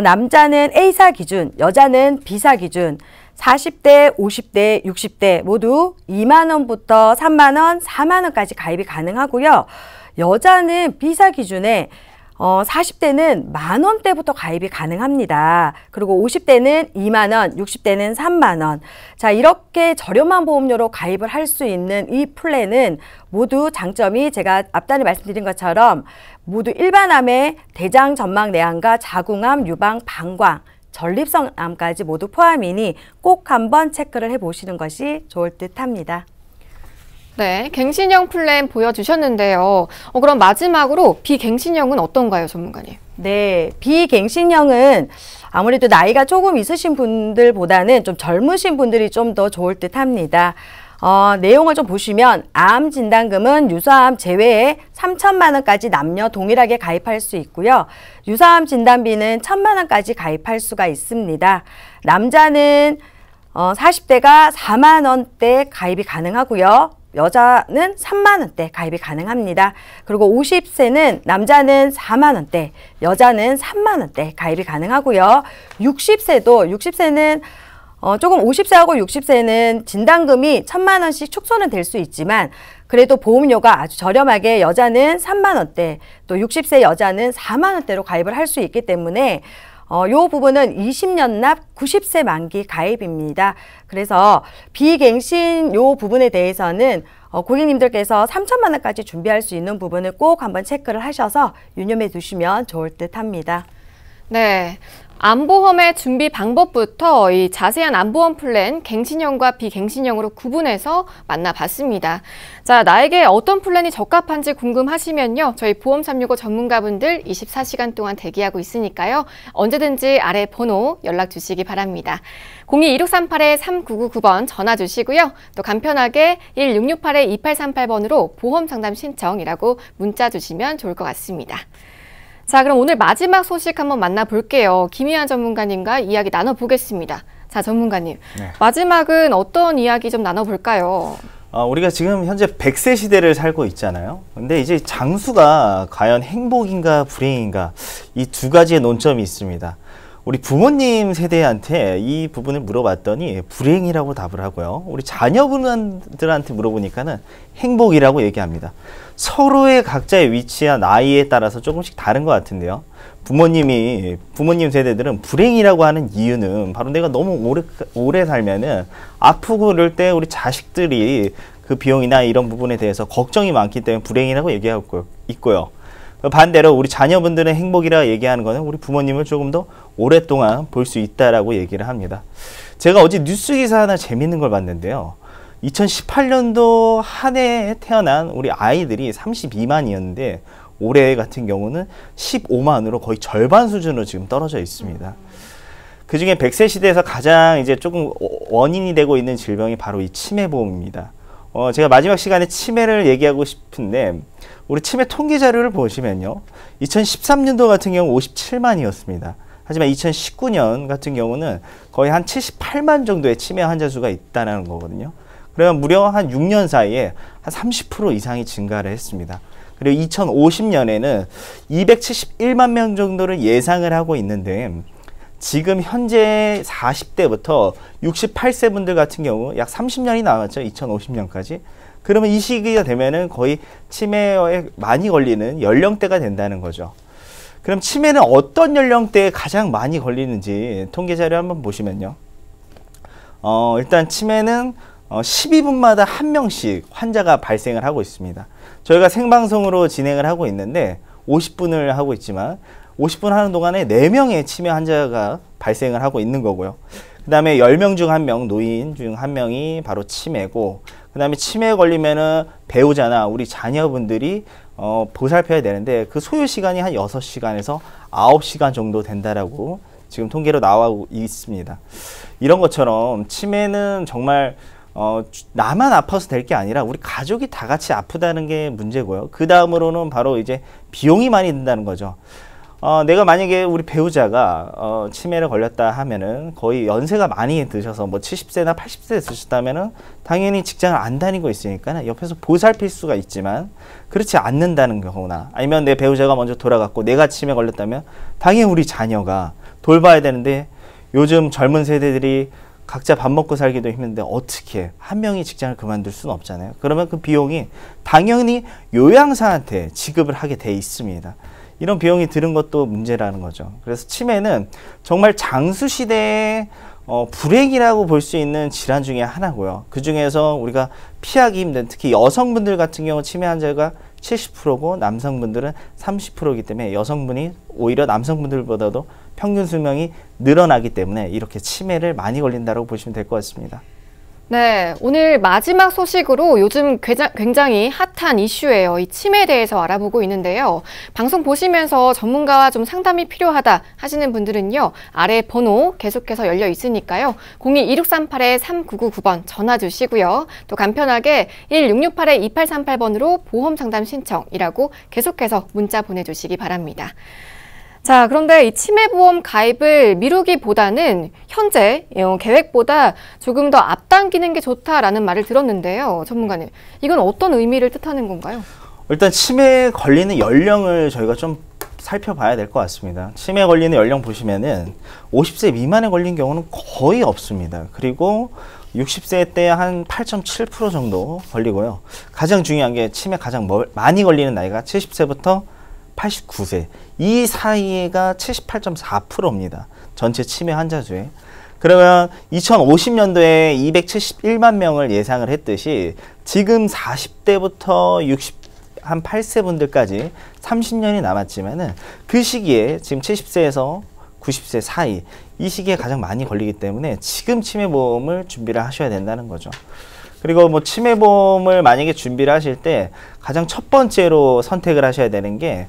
남자는 A사 기준, 여자는 B사 기준, 40대, 50대, 60대 모두 2만 원부터 3만 원, 4만 원까지 가입이 가능하고요. 여자는 B사 기준에 40대는 만 원대부터 가입이 가능합니다. 그리고 50대는 2만 원, 60대는 3만 원. 자, 이렇게 저렴한 보험료로 가입을 할 수 있는 이 플랜은 모두 장점이 제가 앞단에 말씀드린 것처럼 모두 일반암의 대장전막내암과 자궁암, 유방, 방광, 전립선암까지 모두 포함이니 꼭 한번 체크를 해보시는 것이 좋을 듯합니다. 네, 갱신형 플랜 보여주셨는데요. 그럼 마지막으로 비갱신형은 어떤가요, 전문가님? 네, 비갱신형은 아무래도 나이가 조금 있으신 분들보다는 좀 젊으신 분들이 좀 더 좋을 듯합니다. 내용을 좀 보시면 암 진단금은 유사암 제외에 3천만 원까지 남녀 동일하게 가입할 수 있고요. 유사암 진단비는 1,000만 원까지 가입할 수가 있습니다. 남자는 40대가 4만 원대 가입이 가능하고요. 여자는 3만 원대 가입이 가능합니다. 그리고 50세는 남자는 4만 원대, 여자는 3만 원대 가입이 가능하고요. 60세는 조금 50세하고 60세는 진단금이 1,000만 원씩 축소는 될 수 있지만 그래도 보험료가 아주 저렴하게 여자는 3만 원대, 또 60세 여자는 4만 원대로 가입을 할 수 있기 때문에 요 부분은 20년 납 90세 만기 가입입니다. 그래서 비갱신 요 부분에 대해서는 고객님들께서 3천만 원까지 준비할 수 있는 부분을 꼭 한번 체크를 하셔서 유념해 두시면 좋을 듯 합니다. 네. 암보험의 준비 방법부터 이 자세한 암보험 플랜 갱신형과 비갱신형으로 구분해서 만나봤습니다. 자, 나에게 어떤 플랜이 적합한지 궁금하시면요. 저희 보험 365 전문가분들 24시간 동안 대기하고 있으니까요. 언제든지 아래 번호 연락 주시기 바랍니다. 02-2638-3999번 전화 주시고요. 또 간편하게 1668-2838번으로 보험 상담 신청이라고 문자 주시면 좋을 것 같습니다. 자, 그럼 오늘 마지막 소식 한번 만나볼게요. 김희환 전문가님과 이야기 나눠보겠습니다. 자, 전문가님. 네. 마지막은 어떤 이야기 좀 나눠볼까요? 우리가 지금 현재 100세 시대를 살고 있잖아요. 근데 이제 장수가 과연 행복인가 불행인가 이 두 가지의 논점이 있습니다. 우리 부모님 세대한테 이 부분을 물어봤더니 불행이라고 답을 하고요. 우리 자녀분들한테 물어보니까는 행복이라고 얘기합니다. 서로의 각자의 위치와 나이에 따라서 조금씩 다른 것 같은데요. 부모님 세대들은 불행이라고 하는 이유는 바로 내가 너무 오래 살면은 아프고 그럴 때 우리 자식들이 그 비용이나 이런 부분에 대해서 걱정이 많기 때문에 불행이라고 얘기하고 있고요. 반대로 우리 자녀분들은 행복이라 얘기하는 것은 우리 부모님을 조금 더 오랫동안 볼 수 있다라고 얘기를 합니다. 제가 어제 뉴스 기사 하나 재밌는 걸 봤는데요. 2018년도 한 해에 태어난 우리 아이들이 32만이었는데 올해 같은 경우는 15만으로 거의 절반 수준으로 지금 떨어져 있습니다. 그 중에 100세 시대에서 가장 이제 조금 원인이 되고 있는 질병이 바로 이 치매보험입니다. 제가 마지막 시간에 치매를 얘기하고 싶은데 우리 치매 통계 자료를 보시면요. 2013년도 같은 경우 57만이었습니다. 하지만 2019년 같은 경우는 거의 한 78만 정도의 치매 환자 수가 있다는 거거든요. 그러면 무려 한 6년 사이에 한 30% 이상이 증가를 했습니다. 그리고 2050년에는 271만 명 정도를 예상을 하고 있는데 지금 현재 40대부터 68세 분들 같은 경우 약 30년이 남았죠. 2050년까지. 그러면 이 시기가 되면은 거의 치매에 많이 걸리는 연령대가 된다는 거죠. 그럼 치매는 어떤 연령대에 가장 많이 걸리는지 통계 자료 한번 보시면요. 일단 치매는 12분마다 한 명씩 환자가 발생을 하고 있습니다. 저희가 생방송으로 진행을 하고 있는데 50분을 하고 있지만 50분 하는 동안에 4명의 치매 환자가 발생을 하고 있는 거고요. 그 다음에 10명 중 1명, 노인 중 1명이 바로 치매고, 그 다음에 치매에 걸리면은 배우자나 우리 자녀분들이 보살펴야 되는데 그 소요 시간이 한 6시간에서 9시간 정도 된다라고 지금 통계로 나와 있습니다. 이런 것처럼 치매는 정말 나만 아파서 될 게 아니라 우리 가족이 다 같이 아프다는 게 문제고요. 그 다음으로는 바로 이제 비용이 많이 든다는 거죠. 내가 만약에 우리 배우자가 치매를 걸렸다 하면은 거의 연세가 많이 드셔서 뭐 70세나 80세 드셨다면은 당연히 직장을 안 다니고 있으니까 옆에서 보살필 수가 있지만 그렇지 않는다는 경우나 아니면 내 배우자가 먼저 돌아갔고 내가 치매 걸렸다면 당연히 우리 자녀가 돌봐야 되는데 요즘 젊은 세대들이 각자 밥 먹고 살기도 힘든데 어떻게 한 명이 직장을 그만둘 수는 없잖아요. 그러면 그 비용이 당연히 요양사한테 지급을 하게 돼 있습니다. 이런 비용이 드는 것도 문제라는 거죠. 그래서 치매는 정말 장수시대의 불행이라고 볼 수 있는 질환 중에 하나고요. 그 중에서 우리가 피하기 힘든 특히 여성분들 같은 경우 치매 환자가 70%고 남성분들은 30%이기 때문에 여성분이 오히려 남성분들보다도 평균 수명이 늘어나기 때문에 이렇게 치매를 많이 걸린다고 보시면 될 것 같습니다. 네, 오늘 마지막 소식으로 요즘 굉장히 핫한 이슈예요. 이 치매에 대해서 알아보고 있는데요. 방송 보시면서 전문가와 좀 상담이 필요하다 하시는 분들은요. 아래 번호 계속해서 열려 있으니까요. 02-2638-3999번 전화 주시고요. 또 간편하게 1668-2838번으로 보험 상담 신청이라고 계속해서 문자 보내주시기 바랍니다. 자, 그런데 이 치매보험 가입을 미루기보다는 현재 계획보다 조금 더 앞당기는 게 좋다라는 말을 들었는데요. 전문가님, 이건 어떤 의미를 뜻하는 건가요? 일단 치매에 걸리는 연령을 저희가 좀 살펴봐야 될 것 같습니다. 치매에 걸리는 연령 보시면은 50세 미만에 걸린 경우는 거의 없습니다. 그리고 60세 때 한 8.7% 정도 걸리고요. 가장 중요한 게 치매 가장 많이 걸리는 나이가 70세부터 89세. 이 사이가 78.4%입니다. 전체 치매 환자 수에. 그러면 2050년도에 271만 명을 예상을 했듯이 지금 40대부터 한 8세 분들까지 30년이 남았지만은 그 시기에 지금 70세에서 90세 사이 이 시기에 가장 많이 걸리기 때문에 지금 치매보험을 준비를 하셔야 된다는 거죠. 그리고 뭐 치매보험을 만약에 준비를 하실 때 가장 첫 번째로 선택을 하셔야 되는 게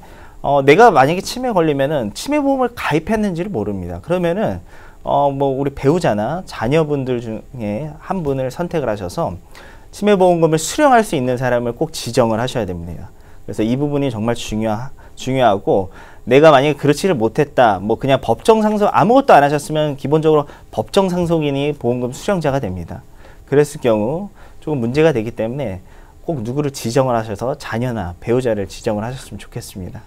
내가 만약에 치매 걸리면은 치매보험을 가입했는지를 모릅니다. 그러면은 뭐 우리 배우자나 자녀분들 중에 한 분을 선택을 하셔서 치매보험금을 수령할 수 있는 사람을 꼭 지정을 하셔야 됩니다. 그래서 이 부분이 정말 중요하고 내가 만약에 그렇지를 못했다, 뭐 그냥 법정 상속 아무것도 안 하셨으면 기본적으로 법정 상속인이 보험금 수령자가 됩니다. 그랬을 경우 조금 문제가 되기 때문에 꼭 누구를 지정을 하셔서 자녀나 배우자를 지정을 하셨으면 좋겠습니다.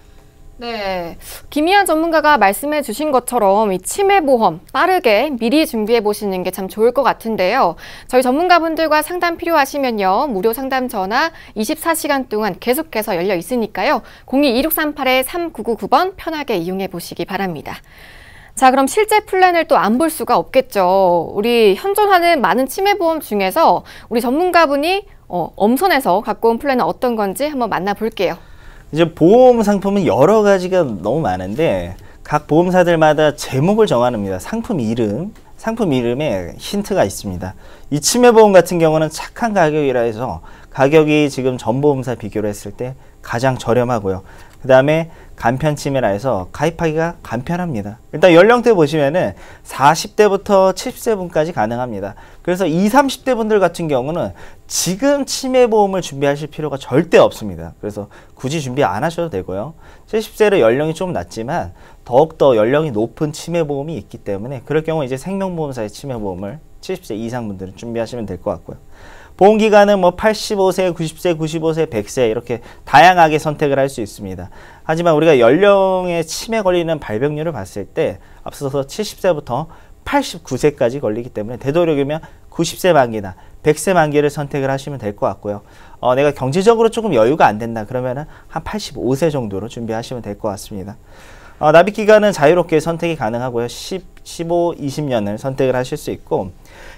네, 김희한 전문가가 말씀해 주신 것처럼 이 치매보험 빠르게 미리 준비해 보시는 게 참 좋을 것 같은데요. 저희 전문가분들과 상담 필요하시면요. 무료 상담 전화 24시간 동안 계속해서 열려 있으니까요. 02-2638-3999번 편하게 이용해 보시기 바랍니다. 자, 그럼 실제 플랜을 또 안 볼 수가 없겠죠. 우리 현존하는 많은 치매보험 중에서 우리 전문가분이 엄선해서 갖고 온 플랜은 어떤 건지 한번 만나볼게요. 이제 보험 상품은 여러 가지가 너무 많은데 각 보험사들마다 제목을 정합니다. 상품 이름에 힌트가 있습니다. 이 치매보험 같은 경우는 착한 가격이라 해서 가격이 지금 전 보험사 비교를 했을 때 가장 저렴하고요. 그 다음에 간편치매라 해서 가입하기가 간편합니다. 일단 연령대 보시면은 40대부터 70세 분까지 가능합니다. 그래서 20, 30대 분들 같은 경우는 지금 치매보험을 준비하실 필요가 절대 없습니다. 그래서 굳이 준비 안 하셔도 되고요. 70세로 연령이 좀 낮지만 더욱더 연령이 높은 치매보험이 있기 때문에 그럴 경우 이제 생명보험사의 치매보험을 70세 이상 분들은 준비하시면 될 것 같고요. 보험기간은 뭐 85세, 90세, 95세, 100세 이렇게 다양하게 선택을 할 수 있습니다. 하지만 우리가 연령에 치매 걸리는 발병률을 봤을 때 앞서서 70세부터 89세까지 걸리기 때문에 되도록이면 90세 만기나 100세 만기를 선택을 하시면 될 것 같고요. 내가 경제적으로 조금 여유가 안 된다 그러면은 한 85세 정도로 준비하시면 될 것 같습니다. 납입기간은 자유롭게 선택이 가능하고요. 10, 15, 20년을 선택을 하실 수 있고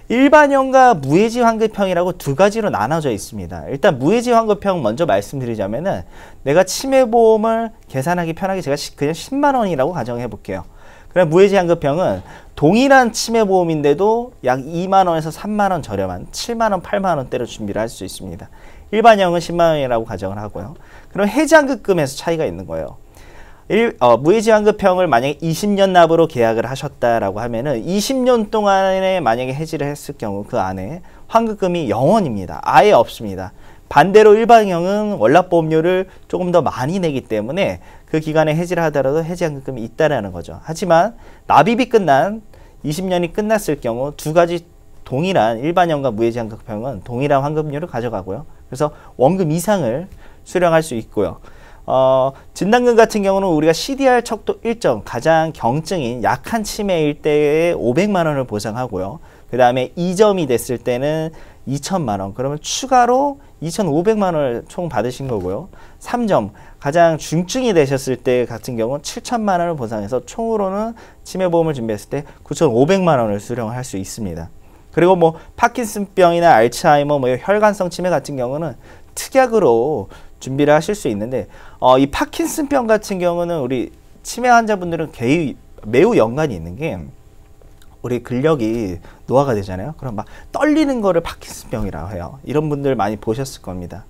일반형과 무해지 환급형이라고 두 가지로 나눠져 있습니다. 일단 무해지 환급형 먼저 말씀드리자면은 내가 치매보험을 계산하기 편하게 제가 그냥 10만 원이라고 가정해 볼게요. 그럼 무해지 환급형은 동일한 치매보험인데도 약 2만 원에서 3만 원 저렴한 7만 원, 8만 원대로 준비를 할 수 있습니다. 일반형은 10만 원이라고 가정을 하고요. 그럼 해지환급금에서 차이가 있는 거예요. 무해지환급형을 만약에 20년 납으로 계약을 하셨다라고 하면은 20년 동안에 만약에 해지를 했을 경우 그 안에 환급금이 0원입니다. 아예 없습니다. 반대로 일반형은 월납보험료를 조금 더 많이 내기 때문에 그 기간에 해지를 하더라도 해지환급금이 있다라는 거죠. 하지만 납입이 끝난 20년이 끝났을 경우 두 가지 동일한 일반형과 무해지환급형은 동일한 환급료를 가져가고요. 그래서 원금 이상을 수령할 수 있고요. 진단금 같은 경우는 우리가 CDR 척도 일정 가장 경증인 약한 치매일 때에 500만 원을 보상하고요. 그 다음에 2점이 됐을 때는 2천만 원, 그러면 추가로 2,500만 원을 총 받으신 거고요. 3점 가장 중증이 되셨을 때 같은 경우는 7천만 원을 보상해서 총으로는 치매보험을 준비했을 때 9,500만 원을 수령할 수 있습니다. 그리고 뭐 파킨슨병이나 알츠하이머, 뭐 혈관성 치매 같은 경우는 특약으로 준비를 하실 수 있는데 이 파킨슨병 같은 경우는 우리 치매 환자분들은 매우 연관이 있는 게 우리 근력이 노화가 되잖아요. 그럼 막 떨리는 거를 파킨슨병이라고 해요. 이런 분들 많이 보셨을 겁니다.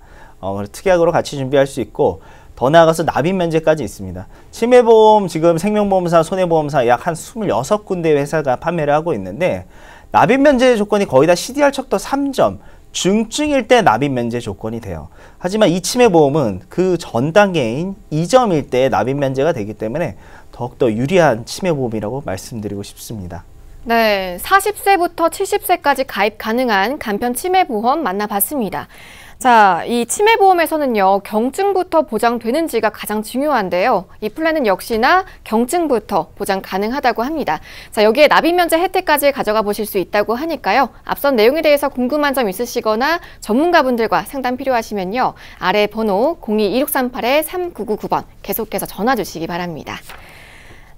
특약으로 같이 준비할 수 있고 더 나아가서 납입 면제까지 있습니다. 치매보험 지금 생명보험사, 손해보험사 약 한 26군데 회사가 판매를 하고 있는데 납입 면제 조건이 거의 다 CDR 척도 3점, 중증일 때 납입 면제 조건이 돼요. 하지만 이 치매보험은 그 전 단계인 2점일 때 납입 면제가 되기 때문에 더욱더 유리한 치매보험이라고 말씀드리고 싶습니다. 네, 40세부터 70세까지 가입 가능한 간편 치매보험 만나봤습니다. 자, 이 치매보험에서는요, 경증부터 보장되는지가 가장 중요한데요. 이 플랜은 역시나 경증부터 보장 가능하다고 합니다. 자, 여기에 납입면제 혜택까지 가져가 보실 수 있다고 하니까요. 앞선 내용에 대해서 궁금한 점 있으시거나 전문가분들과 상담 필요하시면요. 아래 번호 02-2638-3999번 계속해서 전화 주시기 바랍니다.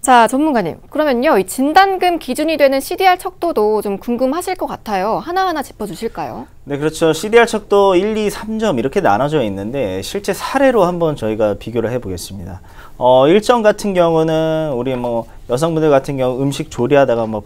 자, 전문가님, 그러면요, 이 진단금 기준이 되는 CDR 척도도 좀 궁금하실 것 같아요. 하나하나 짚어주실까요? 네, 그렇죠. CDR 척도 1, 2, 3점 이렇게 나눠져 있는데 실제 사례로 한번 저희가 비교를 해보겠습니다. 1점 같은 경우는 우리 뭐 여성분들 같은 경우 음식 조리하다가 뭐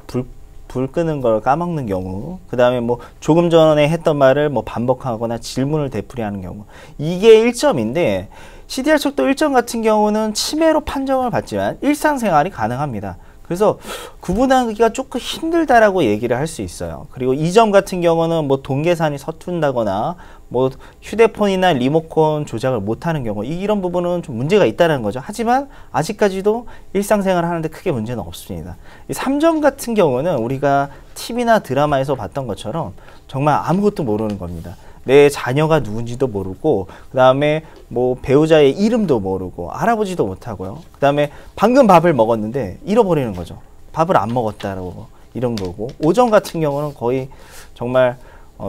불 끄는 걸 까먹는 경우, 그 다음에 뭐 조금 전에 했던 말을 뭐 반복하거나 질문을 되풀이하는 경우, 이게 1점인데 CDR 척도 1점 같은 경우는 치매로 판정을 받지만 일상생활이 가능합니다. 그래서 구분하기가 조금 힘들다라고 얘기를 할 수 있어요. 그리고 2점 같은 경우는 뭐 동계산이 서툰다거나 뭐 휴대폰이나 리모컨 조작을 못하는 경우, 이런 부분은 좀 문제가 있다는 거죠. 하지만 아직까지도 일상생활을 하는데 크게 문제는 없습니다. 이 3점 같은 경우는 우리가 TV나 드라마에서 봤던 것처럼 정말 아무것도 모르는 겁니다. 내 자녀가 누군지도 모르고, 그 다음에 뭐 배우자의 이름도 모르고 알아보지도 못하고요. 그 다음에 방금 밥을 먹었는데 잃어버리는 거죠. 밥을 안 먹었다라고 이런 거고, 5점 같은 경우는 거의 정말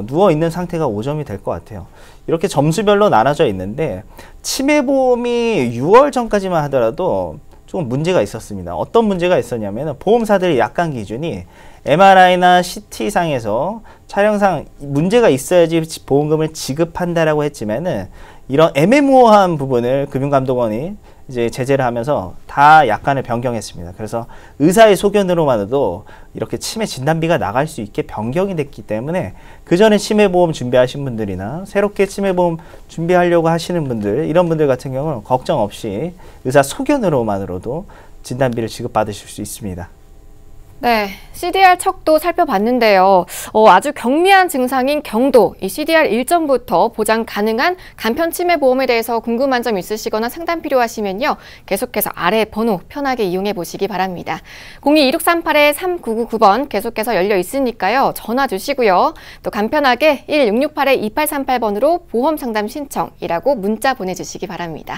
누워있는 상태가 5점이 될 것 같아요. 이렇게 점수별로 나눠져 있는데 치매보험이 6월 전까지만 하더라도 조금 문제가 있었습니다. 어떤 문제가 있었냐면 보험사들의 약관 기준이 MRI나 CT상에서 촬영상 문제가 있어야지 보험금을 지급한다라고 했지만은 이런 애매모호한 부분을 금융감독원이 이제 제재를 하면서 다 약관을 변경했습니다. 그래서 의사의 소견으로만으로도 이렇게 치매 진단비가 나갈 수 있게 변경이 됐기 때문에 그 전에 치매보험 준비하신 분들이나 새롭게 치매보험 준비하려고 하시는 분들, 이런 분들 같은 경우는 걱정 없이 의사 소견으로만으로도 진단비를 지급받으실 수 있습니다. 네, CDR 척도 살펴봤는데요. 아주 경미한 증상인 경도, 이 CDR 1점부터 보장 가능한 간편 치매 보험에 대해서 궁금한 점 있으시거나 상담 필요하시면요. 계속해서 아래 번호 편하게 이용해 보시기 바랍니다. 02-2638-3999번 계속해서 열려 있으니까요. 전화 주시고요. 또 간편하게 1668-2838번으로 보험 상담 신청이라고 문자 보내주시기 바랍니다.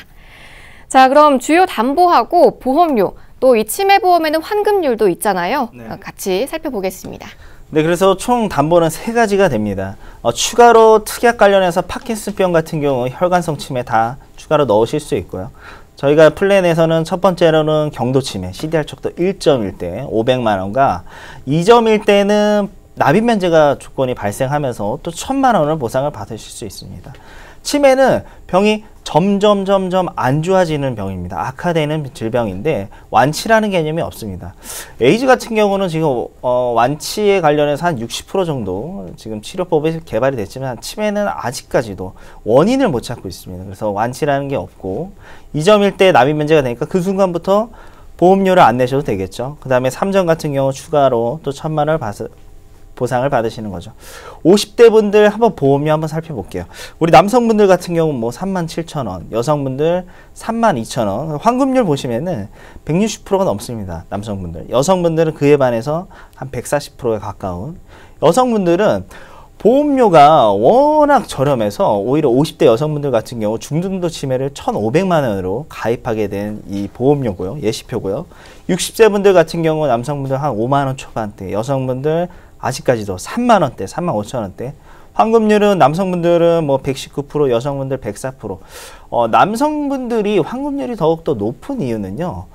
자, 그럼 주요 담보하고 보험료, 또 이 치매보험에는 환급률도 있잖아요. 네. 같이 살펴보겠습니다. 네, 그래서 총 담보는 3가지가 됩니다. 추가로 특약 관련해서 파킨슨병 같은 경우 혈관성 치매 다 추가로 넣으실 수 있고요. 저희가 플랜에서는 첫 번째로는 경도 치매, CDR 척도 1점일 때 500만 원과 2점일 때는 납입 면제가 조건이 발생하면서 또 1,000만 원을 보상을 받으실 수 있습니다. 치매는 병이 점점 안 좋아지는 병입니다. 악화되는 질병인데 완치라는 개념이 없습니다. 에이즈 같은 경우는 지금 완치에 관련해서 한 60% 정도 지금 치료법이 개발이 됐지만 치매는 아직까지도 원인을 못 찾고 있습니다. 그래서 완치라는 게 없고 2점일 때 납입 면제가 되니까 그 순간부터 보험료를 안 내셔도 되겠죠. 그 다음에 3점 같은 경우 추가로 또 1,000만 원을 보상을 받으시는 거죠. 50대 분들 한번 보험료 한번 살펴볼게요. 우리 남성분들 같은 경우 뭐 37,000원, 여성분들 32,000원. 환급률 보시면은 160%가 넘습니다. 남성분들. 여성분들은 그에 반해서 한 140%에 가까운. 여성분들은 보험료가 워낙 저렴해서 오히려 50대 여성분들 같은 경우 중등도 치매를 1,500만 원으로 가입하게 된 이 보험료고요. 예시표고요. 60세 분들 같은 경우 남성분들 한 5만 원 초반대, 여성분들 아직까지도 3만 원대, 3만 5천 원대. 환급률은 남성분들은 뭐 119%, 여성분들 104%. 남성분들이 환급률이 더욱더 높은 이유는요.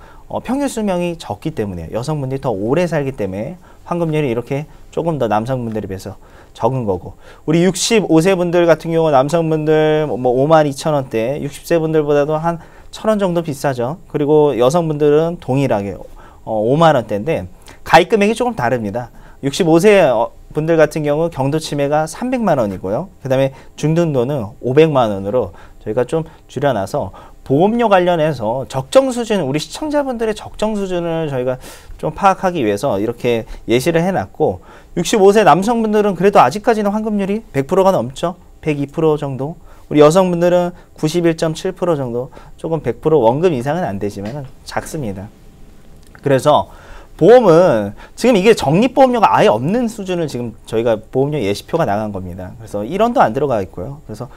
평균 수명이 적기 때문이에요. 여성분들이 더 오래 살기 때문에 환급률이 이렇게 조금 더 남성분들에 비해서 적은 거고. 우리 65세 분들 같은 경우 남성분들 뭐 5만 2천 원대, 60세 분들보다도 한 1,000원 정도 비싸죠. 그리고 여성분들은 동일하게 5만 원대인데 가입 금액이 조금 다릅니다. 65세 분들 같은 경우 경도 치매가 300만 원이고요. 그 다음에 중등도는 500만 원으로 저희가 좀 줄여놔서 보험료 관련해서 적정 수준, 우리 시청자분들의 적정 수준을 저희가 좀 파악하기 위해서 이렇게 예시를 해놨고, 65세 남성분들은 그래도 아직까지는 환급률이 100%가 넘죠. 102% 정도. 우리 여성분들은 91.7% 정도. 조금 100% 원금 이상은 안 되지만 작습니다. 그래서 보험은 지금 이게 적립보험료가 아예 없는 수준을 지금 저희가 보험료 예시표가 나간 겁니다. 그래서 1원도 안 들어가 있고요. 그래서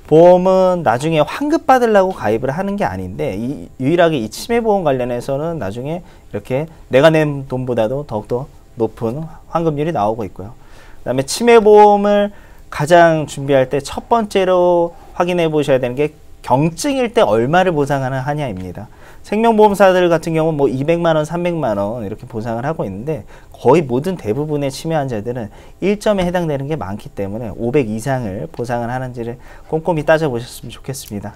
보험은 나중에 환급 받으려고 가입을 하는 게 아닌데, 유일하게 이 치매보험 관련해서는 나중에 이렇게 내가 낸 돈보다도 더욱더 높은 환급률이 나오고 있고요. 그 다음에 치매보험을 가장 준비할 때 첫 번째로 확인해 보셔야 되는 게 경증일 때 얼마를 보상하는 하냐입니다. 생명보험사들 같은 경우는 뭐 200만 원, 300만 원 이렇게 보상을 하고 있는데, 거의 모든 대부분의 치매 환자들은 1점에 해당되는 게 많기 때문에 500 이상을 보상을 하는지를 꼼꼼히 따져보셨으면 좋겠습니다.